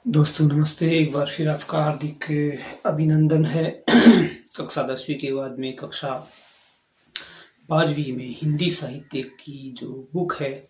दोस्तों नमस्ते। एक बार फिर आपका हार्दिक अभिनंदन है। कक्षा 10वीं के बाद में कक्षा 12वीं में हिंदी साहित्य की जो बुक है,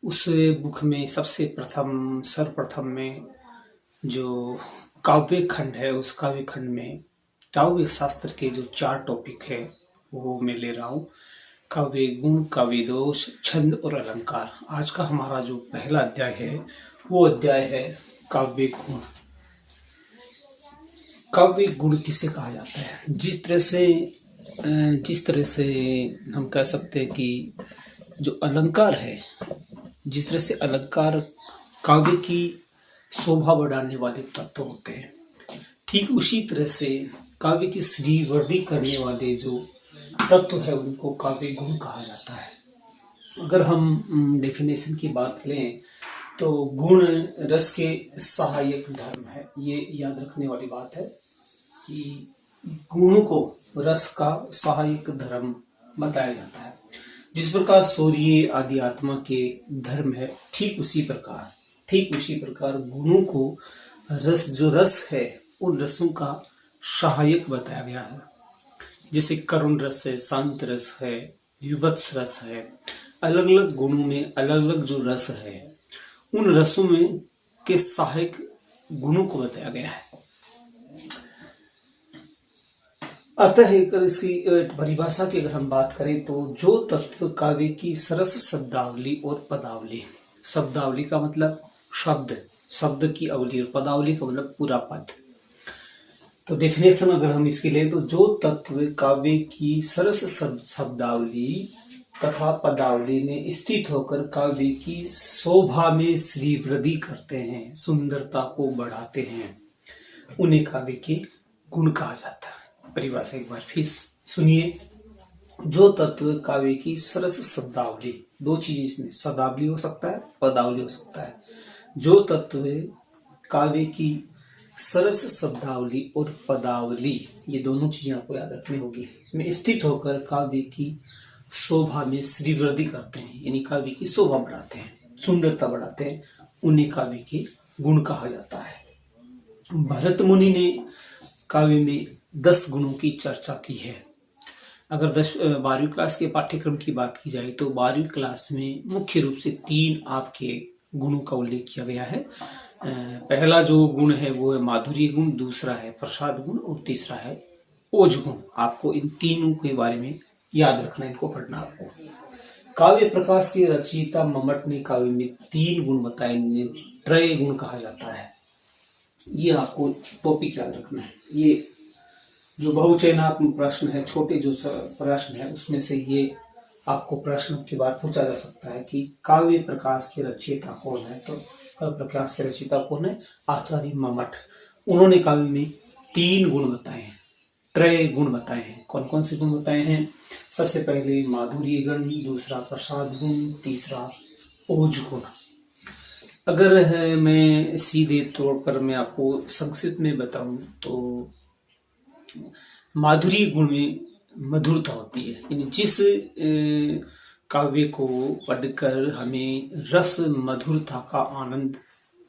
उस बुक में सबसे सर्वप्रथम में जो काव्य खंड है, उस काव्य खंड में काव्य शास्त्र के जो 4 टॉपिक है वो मैं ले रहा हूँ। काव्य गुण, काव्य दोष, छंद और अलंकार। आज का हमारा जो पहला अध्याय है वो अध्याय है काव्य गुण। काव्य गुण किसे कहा जाता है? जिस तरह से हम कह सकते हैं कि जो अलंकार है, जिस तरह से अलंकार काव्य की शोभा बढ़ाने वाले तत्व होते हैं, ठीक उसी तरह से काव्य की श्रीवृद्धि करने वाले जो तत्व है उनको काव्य गुण कहा जाता है। अगर हम डेफिनेशन की बात लें तो गुण रस के सहायक धर्म है। ये याद रखने वाली बात है कि गुणों को रस का सहायक धर्म बताया जाता है। जिस प्रकार सूर्य आदि आत्मा के धर्म है, ठीक उसी प्रकार गुणों को रस है, उन रसों का सहायक बताया गया है। जैसे करुण रस है, शांत रस है, विभत्स रस है। अलग अलग गुणों में अलग अलग जो रस है, उन रसों में के सहायक गुणों को बताया गया है। अतः इसकी परिभाषा की अगर हम बात करें तो जो तत्व काव्य की सरस शब्दावली और पदावली, शब्दावली का मतलब शब्द की अवली, और पदावली का मतलब पूरा पद। तो डेफिनेशन अगर हम इसकी लें तो जो तत्व काव्य की सरस शब्दावली तथा पदावली में स्थित होकर काव्य की शोभा में श्रीवृद्धि करते हैं, सुंदरता को बढ़ाते हैं, उन्हें काव्य के गुण कहा जाता है। परिभाषा एक बार फिर सुनिए। जो तत्व काव्य की सरस शब्दावली, 2 चीजें इसमें, शब्दावली हो सकता है, पदावली हो सकता है। जो तत्व काव्य की सरस शब्दावली और पदावली, ये दोनों चीजें आपको याद रखनी होगी, में स्थित होकर काव्य की शोभा में श्रीवृद्धि करते हैं, यानी काव्य की शोभा बढ़ाते हैं, सुंदरता बढ़ाते हैं, उन्हें काव्य के गुण कहा जाता है। भरत मुनि ने काव्य में 10 गुणों की चर्चा की है। अगर 12वीं क्लास के पाठ्यक्रम की बात की जाए तो 12वीं क्लास में मुख्य रूप से 3 आपके गुणों का उल्लेख किया गया है। पहला जो गुण है वो है माधुर्य गुण, दूसरा है प्रसाद गुण और तीसरा है ओज गुण। आपको इन तीनों के बारे में याद रखना, इनको पढ़ना आपको। काव्य प्रकाश के रचयिता मम्मट ने काव्य में 3 गुण बताए, इन्हें त्रय गुण कहा जाता है। ये आपको टॉपिक याद रखना है। ये जो बहुचयनात्मक प्रश्न है, छोटे जो प्रश्न है, उसमें से ये आपको प्रश्न के बाद पूछा जा सकता है कि काव्य प्रकाश के रचयिता कौन है। तो काव्य प्रकाश के रचयिता कौन है? आचार्य मम्मट। उन्होंने काव्य में 3 गुण बताए हैं, त्रय गुण बताए हैं। कौन कौन से गुण बताए हैं? सबसे पहले माधुर्य गुण, दूसरा प्रसाद गुण, तीसरा ओज गुण। अगर मैं सीधे तौर पर मैं आपको संक्षिप्त में बताऊं तो माधुर्य गुण में मधुरता होती है, यानी जिस काव्य को पढ़कर हमें रस मधुरता का आनंद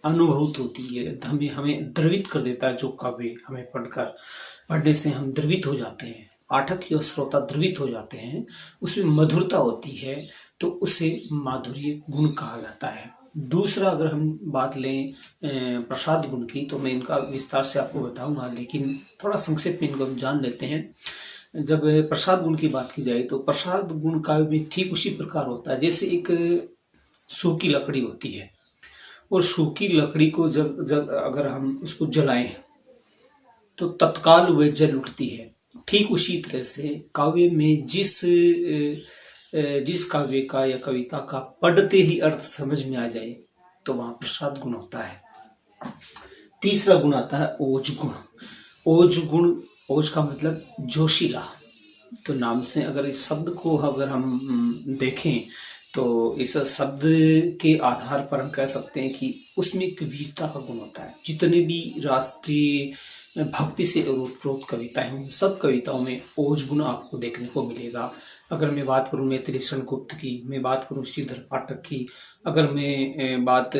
अनुभूत होती है, हमें द्रवित कर देता है। जो काव्य हमें पढ़ने से हम द्रवित हो जाते हैं, पाठक या श्रोता द्रवित हो जाते हैं, उसमें मधुरता होती है, तो उसे माधुर्य गुण कहा जाता है। दूसरा अगर हम बात लें प्रसाद गुण की, तो मैं इनका विस्तार से आपको बताऊंगा, लेकिन थोड़ा संक्षेप में इनको हम जान लेते हैं। जब प्रसाद गुण की बात की जाए तो प्रसाद गुण काव्य में ठीक उसी प्रकार होता है जैसे एक सूखी लकड़ी होती है, और सूखी लकड़ी को जब अगर हम उसको जलाएं तो तत्काल वह जल उठती है। ठीक उसी तरह से काव्य में जिस काव्य का या कविता का पढ़ते ही अर्थ समझ में आ जाए तो वहां प्रसाद गुण होता है। तीसरा गुण आता है ओज गुण। ओज का मतलब जोशीला। तो नाम से अगर इस शब्द को अगर हम देखें तो इस शब्द के आधार पर हम कह सकते हैं कि उसमें एक वीरता का गुण होता है। जितने भी राष्ट्रीय भक्ति से ओतप्रोत कविताएं हैं, उन सब कविताओं में ओज गुण आपको देखने को मिलेगा। अगर मैं बात करूं मैथिली शरण गुप्त की, मैं बात करूं श्रीधर पाठक की, अगर मैं बात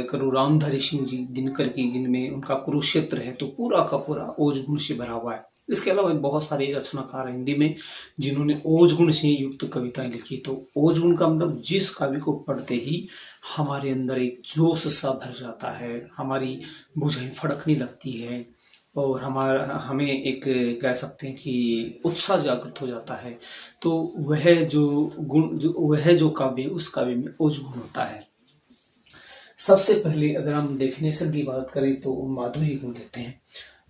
करूं रामधारी सिंह जी दिनकर की, जिनमें उनका कुरुक्षेत्र है तो पूरा का पूरा ओज गुण से भरा हुआ है। इसके अलावा बहुत सारे रचनाकार हैं हिंदी में जिन्होंने ओज गुण से युक्त कविताएं लिखी। तो ओज गुण का मतलब जिस काव्य को पढ़ते ही हमारे अंदर एक जोश सा भर जाता है, हमारी भुजाएं फड़कने लगती है और हमें एक कह सकते हैं कि उत्साह जागृत हो जाता है। तो वह जो काव्य, उस काव्य में ओज गुण होता है। सबसे पहले अगर हम डेफिनेशन की बात करें तो माधुरी गुण लेते हैं।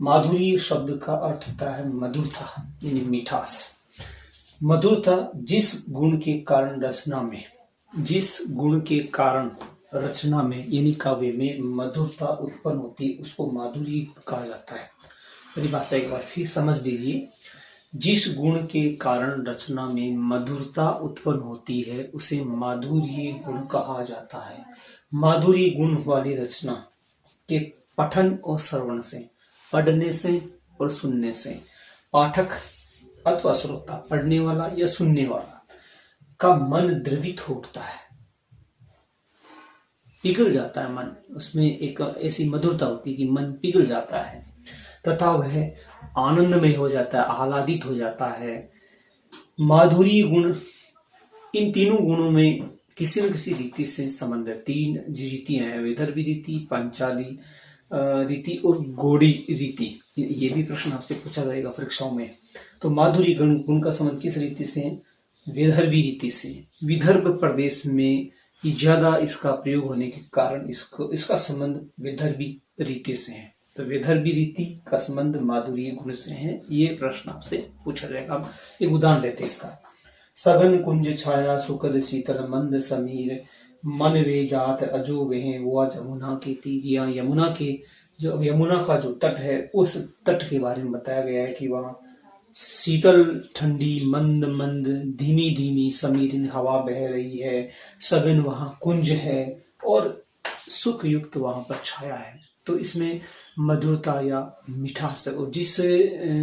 माधुरी शब्द का अर्थ होता है मधुरता, यानी मिठास। मधुरता जिस गुण के कारण रचना में यानी काव्य में मधुरता उत्पन्न होती है, उसको माधुरी गुण कहा जाता है। परिभाषा एक बार फिर समझ लीजिए। जिस गुण के कारण रचना में मधुरता उत्पन्न होती है उसे माधुर्य गुण कहा जाता है। माधुर्य गुण वाली रचना के पठन और श्रवण से, पढ़ने से और सुनने से पाठक अथवा श्रोता, पढ़ने वाला या सुनने वाला का मन द्रवित हो उठता है, पिघल जाता है मन। उसमें एक ऐसी मधुरता होती है कि मन पिघल जाता है तथा वह आनंदमय हो जाता है, आह्लादित हो जाता है। माधुरी गुण, इन तीनों गुणों में किसी न किसी रीति से संबंध है। 3 रीतियां हैं, विदर्भी रीति, पांचाली रीति और गौड़ी रीति। ये भी प्रश्न आपसे पूछा जाएगा परीक्षाओं में। तो माधुरी गुण का संबंध किस रीति से? विदर्भी रीति से। विदर्भ प्रदेश में ज्यादा इसका प्रयोग होने के कारण इसका संबंध विदर्भी रीति से है। तो विदर्भी रीति का संबंध माधुरी गुण से है। ये प्रश्न आपसे पूछा जाएगा। अब एक उदाहरण लेते हैं इसका। सघन कुंज छाया सुखद शीतल मंद समीर, मन वे जात अजो वह वो यमुना के तीर। या यमुना का जो तट है, उस तट के बारे में बताया गया है कि वहाँ शीतल ठंडी मंद मंद धीमी धीमी समीरिन हवा बह रही है, सघन वहाँ कुंज है और सुख युक्त वहाँ पर छाया है। तो इसमें मधुरता या मिठास है, और जिस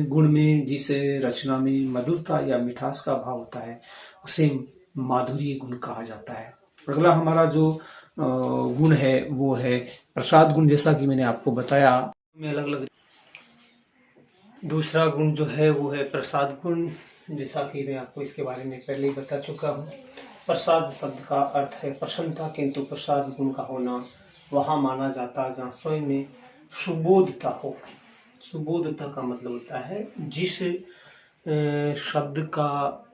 गुण में, जिस रचना में मधुरता या मिठास का भाव होता है उसे माधुरी गुण कहा जाता है। अगला हमारा जो गुण है वो है प्रसाद गुण। जैसा कि मैंने आपको बताया में अलग अलग दूसरा गुण जो है वो है प्रसाद गुण। जैसा कि मैं आपको इसके बारे में पहले ही बता चुका हूँ। प्रसाद शब्द का अर्थ है प्रसन्नता, किंतु प्रसाद गुण का होना वहाँ माना जाता है जहाँ स्वयं में सुबोधता हो। सुबोधता का मतलब होता है जिस शब्द का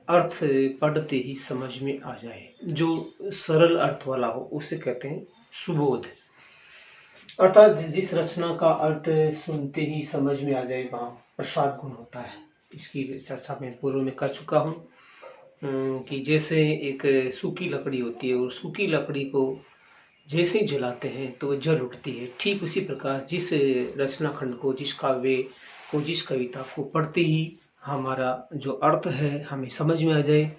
अर्थ पढ़ते ही समझ में आ जाए, जो सरल अर्थ वाला हो, उसे कहते हैं सुबोध। अर्थात जिस रचना का अर्थ सुनते ही समझ में आ जाए वहाँ प्रसाद गुण होता है। इसकी चर्चा मैं पूर्व में कर चुका हूँ कि जैसे एक सूखी लकड़ी होती है और सूखी लकड़ी को जैसे ही जलाते हैं तो जल उठती है, ठीक उसी प्रकार जिस रचना खंड को, जिस काव्य को, जिस कविता को पढ़ते ही हमारा जो अर्थ है हमें समझ में आ जाए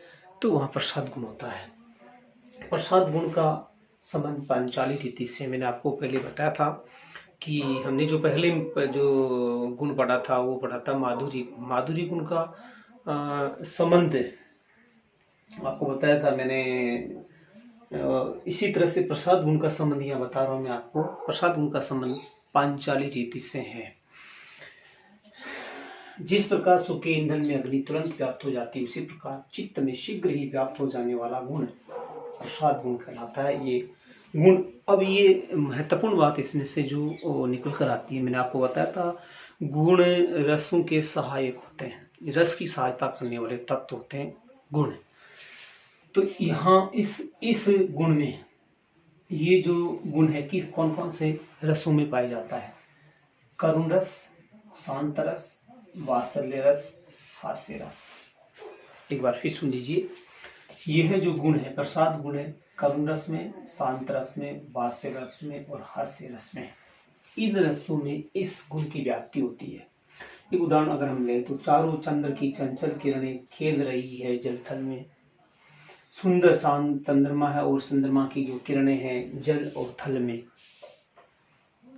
तो वहाँ प्रसाद गुण होता है। प्रसाद गुण का संबंध पांचाली रीति से मैंने आपको पहले बताया था कि हमने जो पहले जो गुण पढ़ा था वो पढ़ा था माधुरी गुण का संबंध आपको बताया था मैंने। इसी तरह से प्रसाद गुण का संबंध यहाँ बता रहा हूँ मैं आपको। प्रसाद गुण का संबंध पांचाली रीति से है। जिस प्रकार सूखे ईंधन में अग्नि तुरंत व्याप्त हो जाती है, उसी प्रकार चित्त में शीघ्र ही व्याप्त हो जाने वाला गुण प्रसाद गुण कहलाता है। ये गुण, अब ये महत्वपूर्ण बात इसमें से जो निकल कर आती है, मैंने आपको बताया था गुण रसों के सहायक होते हैं, रस की सहायता करने वाले तत्व होते हैं गुण। तो यहाँ इस गुण में ये जो गुण है कि कौन कौन से रसों में पाया जाता है? करुण रस, शांत रस, वात्सल्य रस, हास्य रस। एक बार फिर सुन लीजिए। यह जो गुण है प्रसाद गुण है करुण रस में, शांत रस में, वात्सल्य रस में और हास्य रस में। इन रसों में इस गुण की व्याप्ति होती है। एक उदाहरण अगर हम लें तो चारों चंद्र की चंचल किरणें खेल रही है जलथल में। सुंदर चांद चंद्रमा है और चंद्रमा की जो किरणें हैं जल और थल में,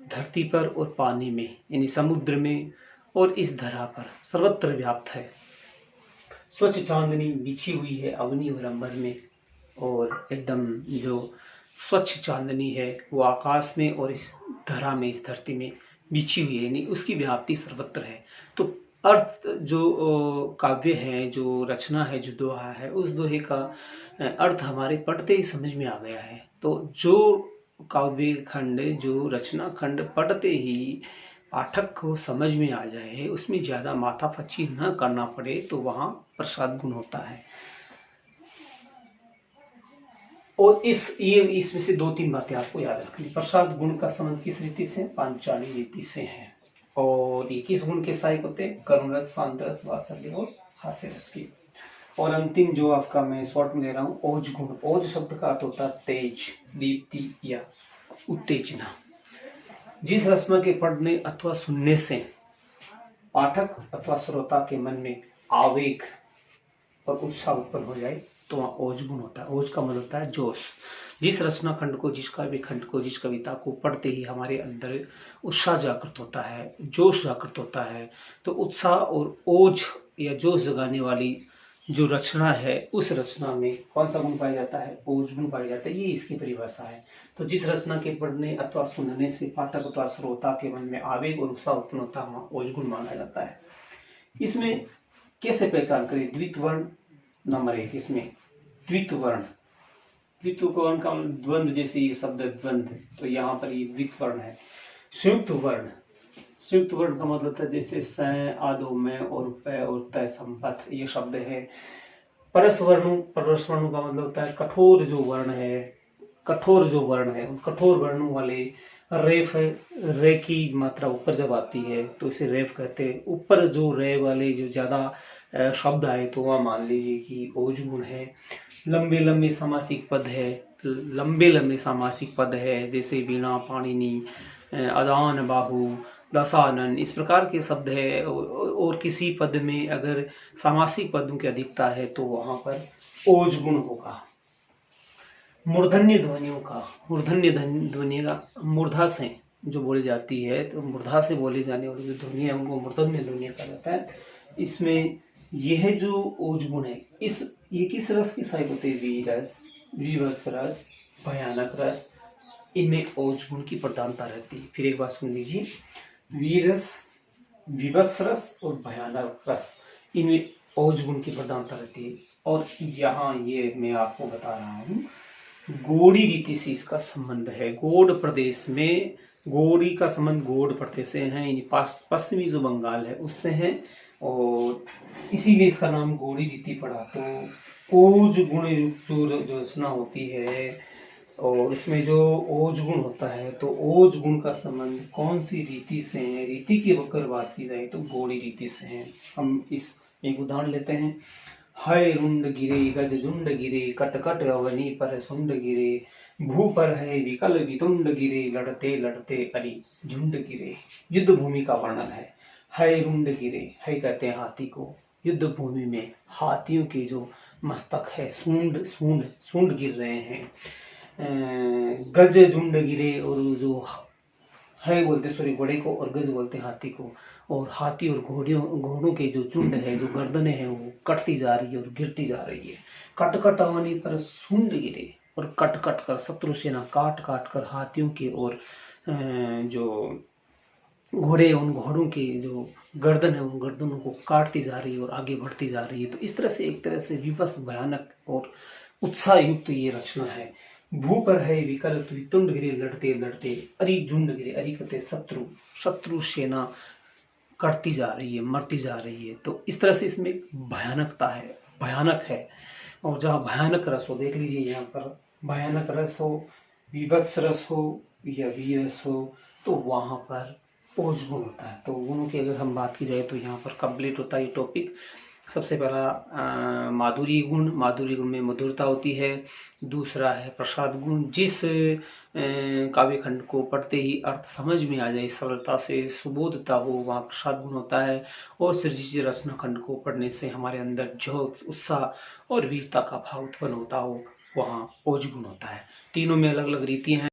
धरती पर और पानी में, यानी समुद्र में और इस धरा पर सर्वत्र व्याप्त है। स्वच्छ चांदनी बिछी हुई है अवनी और अंबर में, और एकदम जो स्वच्छ चांदनी है वो आकाश में और इस धरा में, इस धरती में बिछी हुई है, यानी उसकी व्याप्ति सर्वत्र है। तो अर्थ जो काव्य है, जो रचना है, जो दोहा है, उस दोहे का अर्थ हमारे पढ़ते ही समझ में आ गया है। तो जो काव्य खंड, जो रचना खंड पढ़ते ही पाठक को समझ में आ जाए, उसमें ज्यादा माथापच्ची न करना पड़े, तो वहां प्रसाद गुण होता है। और इसमें से 2-3 बातें आपको याद रखनी। प्रसाद गुण का संबंध किस रीति से? पांचाली रीति से है। और ये किस गुण के सहायक होते हैं? करुण रस, शांत रस, वात्सल्य और हास्य रस की। और अंतिम जो आपका मैं शॉर्ट में ले रहा हूँ, ओज गुण। ओज शब्द का अर्थ होता है तेज, दीप्ति या उत्तेजना। जिस रचना के पढ़ने अथवा सुनने से पाठक अथवा श्रोता के मन में आवेग और उत्साह उत्पन्न हो जाए, तो वहाँ ओज गुण होता है। ओज का मतलब होता है जोश। जिस रचना खंड को, जिस काव्य खंड को, जिस कविता को पढ़ते ही हमारे अंदर उत्साह जागृत होता है, जोश जागृत होता है, तो उत्साह और ओज या जोश जगाने वाली जो रचना है, उस रचना में कौन सा गुण पाया जाता है? ओज गुण पाया जाता है। ये इसकी परिभाषा है। तो जिस रचना के पढ़ने अथवा सुनने से पाठक अथवा श्रोता के मन में आवेग और उत्साह उत्पन्न होता है, ओज गुण माना जाता है। इसमें कैसे पहचान करें? द्वित वर्ण नंबर 1, इसमें द्वित वर्ण। द्वित वर्ण का द्वंद्व, जैसे ये शब्द द्वंद्व, तो यहाँ पर ये द्वित वर्ण है। संयुक्त वर्ण। संयुक्त वर्ण का मतलब होता है जैसे स, आदो, में और पै और तय संपत्त, ये शब्द है। परस वर्णों का मतलब होता है कठोर जो वर्ण है, कठोर जो वर्ण है, उन कठोर वर्णों वाले रेफ है। रे की मात्रा ऊपर जब आती है तो इसे रेफ कहते हैं। ऊपर जो रे वाले जो ज्यादा शब्द आए तो वह मान लीजिए कि ओज गुण है। लंबे लंबे समासिक पद है, लंबे लंबे समासिक पद है, जैसे वीणा, पाणिनि, अदान, बाहु, दशानन, इस प्रकार के शब्द है। और किसी पद में अगर समासिक पदों की अधिकता है तो वहां पर ओज गुण होगा। मूर्धन्य ध्वनियों का, मूर्धन्य ध्वनि का मूर्धा से जो बोली जाती है, तो मूर्धा से बोली जाने वाली जो ध्वनि है उनको मूर्धन्य ध्वनि कहा जाता है। इसमें यह जो ओज गुण है, ये किस रस की सहायक होते हैं? वीरस, विवत्स रस, भयानक रस, इनमें ओज गुण की प्रधानता रहती है। फिर एक बात सुन लीजिए, वीरस, विवत्स रस और भयानक रस, इनमें ओज गुण की प्रधानता रहती है। और यहाँ ये मैं आपको बता रहा हूँ, गोड़ी रीति से इसका संबंध है। गोड़ प्रदेश में, गोड़ी का संबंध गोड़ प्रदेश से है, पश्चिमी जो बंगाल है उससे है, और इसीलिए इसका नाम गोड़ी रीति पड़ा। तो ओज गुण युक्त जो रचना होती है और उसमें जो ओज गुण होता है, तो ओज गुण का संबंध कौन सी रीति से है? रीति की अगर बात की जाए तो गोड़ी रीति से है। हम इस एक उदाहरण लेते हैं। हय रुंड गिरे गज झुंड गिरे, कटकट अवनी पर सुंड गिरे, भू पर है विकल वितुंड गिरे, लड़ते लड़ते अरि झुंड गिरे। युद्ध भूमि का वर्णन है। हय रुंड गिरे, हय कहते हैं हाथी को। युद्ध भूमि में हाथियों के जो मस्तक है, सूंड सूंड सूंड गिर रहे हैं। गज झुंड गिरे, और जो है बोलते सॉरी घोड़े को, और गज बोलते हाथी को। और हाथी और घोड़ों के जो झुंड है, जो गर्दनें हैं, वो कटती जा रही है और गिरती जा रही है। कट कट अवनी पर सुंड गिरे, और कट कट कर शत्रु सेना काट काट कर हाथियों के और जो घोड़े, उन घोड़ों के जो गर्दन है, उन गर्दनों को काटती जा रही है और आगे बढ़ती जा रही है। तो इस तरह से एक तरह से विवश, भयानक और उत्साह युक्त ये रचना है। भू पर है विकल वितुंड गिरे, लड़ते लड़ते अरि झुंड गिरे। अरि कहते शत्रु, शत्रु सेना कटती जा रही है, मरती जा रही है। तो इस तरह से इसमें भयानकता है, भयानक है। और जहाँ भयानक रस हो, देख लीजिए यहाँ पर भयानक रस हो, विभत्स रस हो या वीरस हो, तो वहां पर ओज गुण होता है। तो गुणों की अगर हम बात की जाए तो यहाँ पर कंप्लीट होता है ये टॉपिक। सबसे पहला माधुरी गुण, माधुरी गुण में मधुरता होती है। दूसरा है प्रसाद गुण, जिस काव्य खंड को पढ़ते ही अर्थ समझ में आ जाए, सरलता से सुबोधता हो, वहाँ प्रसाद गुण होता है। और जिस रचना खंड को पढ़ने से हमारे अंदर जो उत्साह और वीरता का भाव उत्पन्न होता हो, वहाँ ओज गुण होता है। तीनों में अलग अलग रीतियाँ हैं।